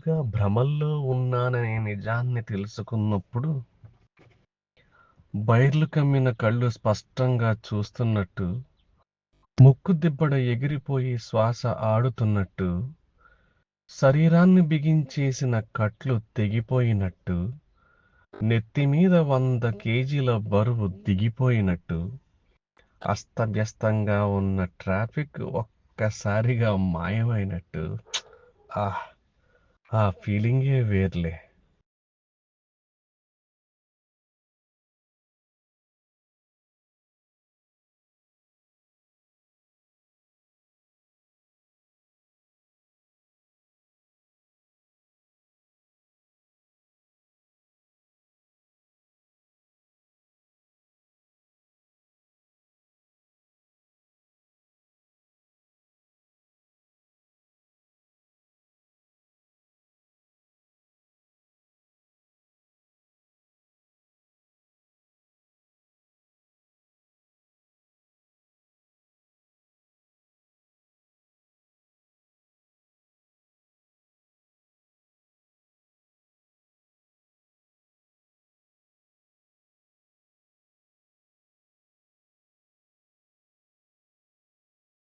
కొన్నాళ్ళుగా భ్రమల్లో ఉన్నాననే నిజాన్ని తెలుసుకున్నప్పుడు, బైర్లు కమ్మిన కళ్ళు స్పష్టంగా చూస్తున్నట్టు, ముక్కుదిబ్బడ ఎగిరిపోయి శ్వాస ఆడుతున్నట్టు, శరీరాన్ని బిగించేసిన కట్లు తెగిపోయినట్టు, నెత్తిమీద 100 కేజీల బరువు దిగిపోయినట్టు, అస్తవ్యస్తంగా ఉన్న ట్రాఫిక్ ఒక్కసారిగా మాయమైనట్టు. ఆహ్! ఆ ఫీలింగే వేర్లే.